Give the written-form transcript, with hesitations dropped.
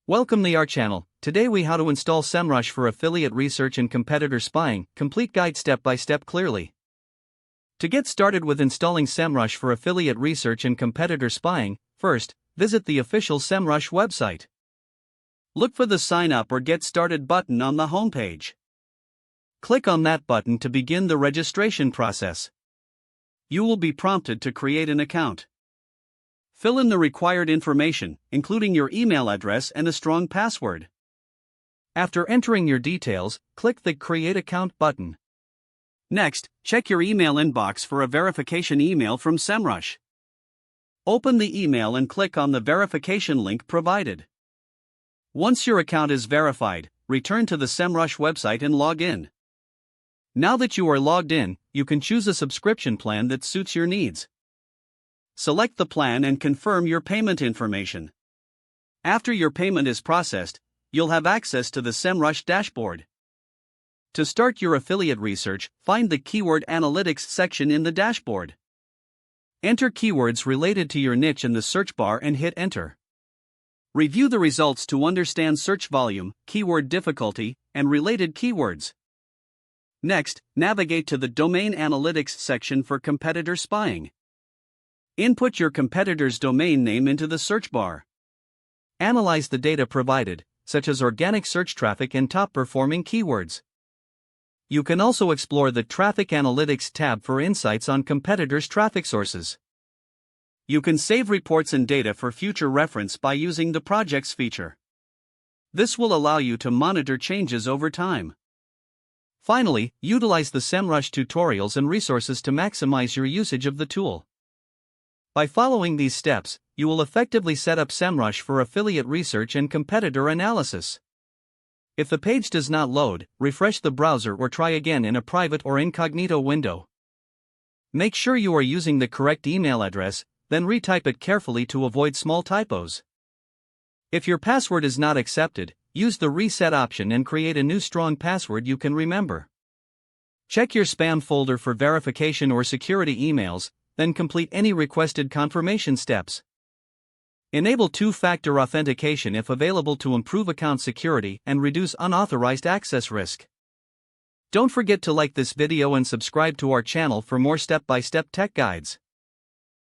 Welcome to our channel. Today we how to install Semrush for affiliate research and competitor spying. Complete guide step by step clearly. To get started with installing Semrush for affiliate research and competitor spying, first, visit the official Semrush website. Look for the Sign Up or Get Started button on the homepage. Click on that button to begin the registration process. You will be prompted to create an account. Fill in the required information, including your email address and a strong password. After entering your details, click the Create Account button. Next, check your email inbox for a verification email from Semrush. Open the email and click on the verification link provided. Once your account is verified, return to the Semrush website and log in. Now that you are logged in, you can choose a subscription plan that suits your needs. Select the plan and confirm your payment information. After your payment is processed, you'll have access to the Semrush dashboard. To start your affiliate research, find the Keyword Analytics section in the dashboard. Enter keywords related to your niche in the search bar and hit Enter. Review the results to understand search volume, keyword difficulty, and related keywords. Next, navigate to the Domain Analytics section for competitor spying. Input your competitor's domain name into the search bar. Analyze the data provided, such as organic search traffic and top-performing keywords. You can also explore the Traffic Analytics tab for insights on competitors' traffic sources. You can save reports and data for future reference by using the Projects feature. This will allow you to monitor changes over time. Finally, utilize the Semrush tutorials and resources to maximize your usage of the tool. By following these steps, you will effectively set up Semrush for affiliate research and competitor analysis. If the page does not load, refresh the browser or try again in a private or incognito window. Make sure you are using the correct email address, then retype it carefully to avoid small typos. If your password is not accepted, use the reset option and create a new strong password you can remember. Check your spam folder for verification or security emails, then complete any requested confirmation steps. Enable two-factor authentication if available to improve account security and reduce unauthorized access risk. Don't forget to like this video and subscribe to our channel for more step-by-step tech guides.